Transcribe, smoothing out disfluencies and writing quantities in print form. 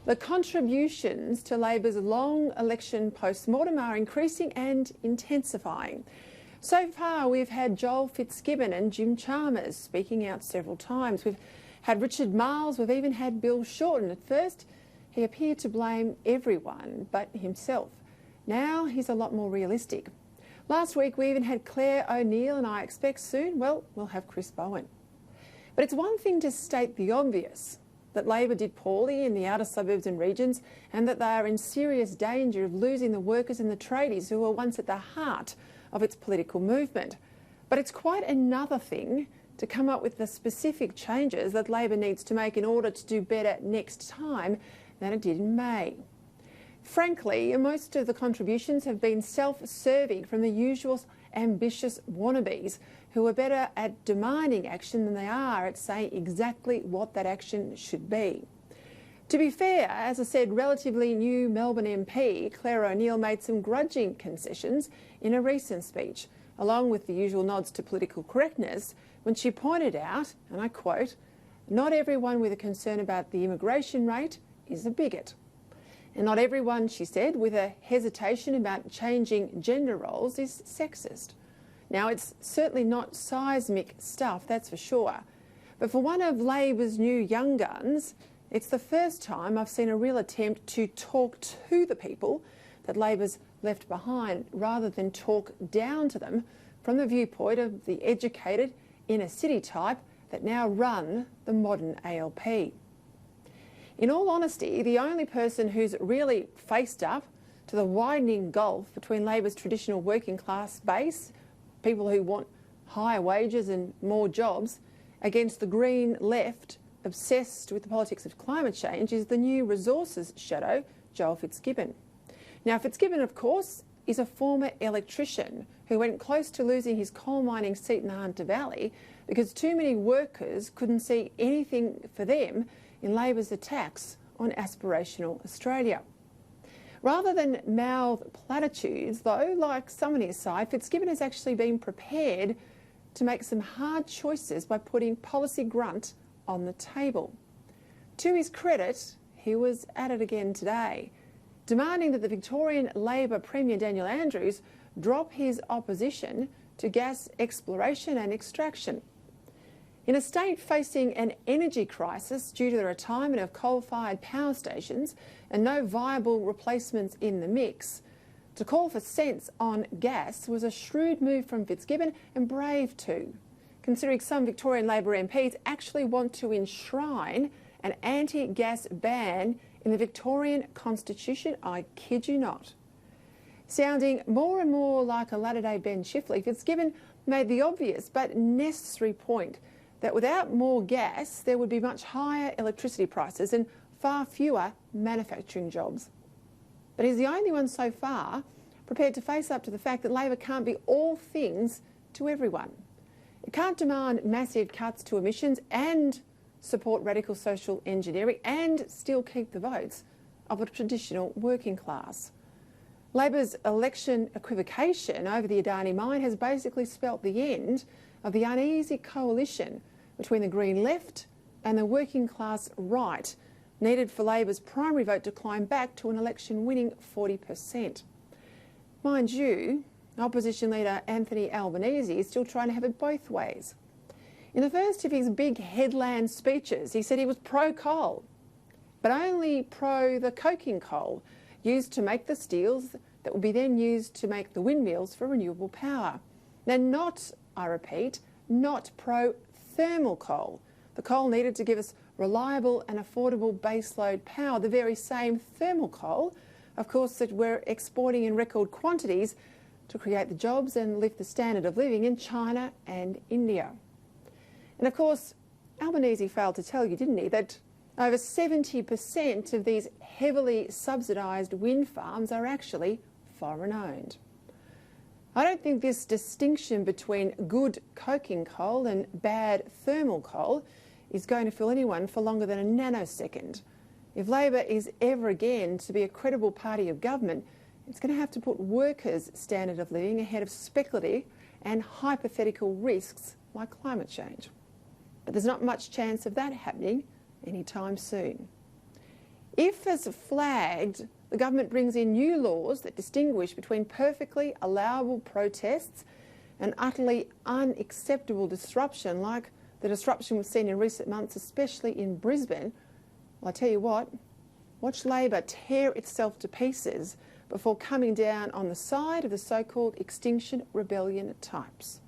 The contributions to Labor's long election post-mortem are increasing and intensifying. So far, we've had Joel Fitzgibbon and Jim Chalmers speaking out several times. We've had Richard Marles, we've even had Bill Shorten. At first, he appeared to blame everyone but himself. Now he's a lot more realistic. Last week, we even had Claire O'Neill, and I expect soon, well, we'll have Chris Bowen. But it's one thing to state the obvious, that Labor did poorly in the outer suburbs and regions, and that they are in serious danger of losing the workers and the tradies who were once at the heart of its political movement. But it's quite another thing to come up with the specific changes that Labor needs to make in order to do better next time than it did in May. Frankly, most of the contributions have been self-serving from the usual ambitious wannabes who are better at demanding action than they are at saying exactly what that action should be. To be fair, as I said, relatively new Melbourne MP Claire O'Neill made some grudging concessions in a recent speech, along with the usual nods to political correctness, when she pointed out, and I quote, "Not everyone with a concern about the immigration rate is a bigot. And not everyone," she said, "with a hesitation about changing gender roles is sexist." Now, it's certainly not seismic stuff, that's for sure. But for one of Labor's new young guns, it's the first time I've seen a real attempt to talk to the people that Labor's left behind, rather than talk down to them from the viewpoint of the educated inner city type that now run the modern ALP. In all honesty, the only person who's really faced up to the widening gulf between Labor's traditional working class base, people who want higher wages and more jobs, against the Green left obsessed with the politics of climate change, is the new resources shadow, Joel Fitzgibbon. Now, Fitzgibbon, of course, is a former electrician who went close to losing his coal mining seat in the Hunter Valley because too many workers couldn't see anything for them in Labor's attacks on aspirational Australia. Rather than mouth platitudes, though, like some on his side, Fitzgibbon has actually been prepared to make some hard choices by putting policy grunt on the table. To his credit, he was at it again today, demanding that the Victorian Labor Premier Daniel Andrews drop his opposition to gas exploration and extraction. In a state facing an energy crisis due to the retirement of coal-fired power stations and no viable replacements in the mix, to call for sense on gas was a shrewd move from Fitzgibbon, and brave too, considering some Victorian Labor MPs actually want to enshrine an anti-gas ban in the Victorian Constitution. I kid you not. Sounding more and more like a latter-day Ben Chifley, Fitzgibbon made the obvious but necessary point that without more gas, there would be much higher electricity prices and far fewer manufacturing jobs. But he's the only one so far prepared to face up to the fact that Labor can't be all things to everyone. It can't demand massive cuts to emissions and support radical social engineering and still keep the votes of a traditional working class. Labor's election equivocation over the Adani mine has basically spelt the end of the uneasy coalition between the Green left and the working class right needed for Labor's primary vote to climb back to an election-winning 40%. Mind you, opposition leader Anthony Albanese is still trying to have it both ways. In the first of his big headland speeches, he said he was pro-coal, but only pro the coking coal used to make the steels that will be then used to make the windmills for renewable power. Now, not, I repeat, not pro-thermal coal, the coal needed to give us reliable and affordable baseload power, the very same thermal coal, of course, that we're exporting in record quantities to create the jobs and lift the standard of living in China and India. And of course, Albanese failed to tell you, didn't he, that over 70% of these heavily subsidised wind farms are actually foreign-owned. I don't think this distinction between good coking coal and bad thermal coal is going to fool anyone for longer than a nanosecond. If Labor is ever again to be a credible party of government, it's going to have to put workers' standard of living ahead of speculative and hypothetical risks like climate change. But there's not much chance of that happening anytime soon. If, as flagged, the government brings in new laws that distinguish between perfectly allowable protests and utterly unacceptable disruption, like the disruption we've seen in recent months, especially in Brisbane, well, I tell you what, watch Labor tear itself to pieces before coming down on the side of the so-called Extinction Rebellion types.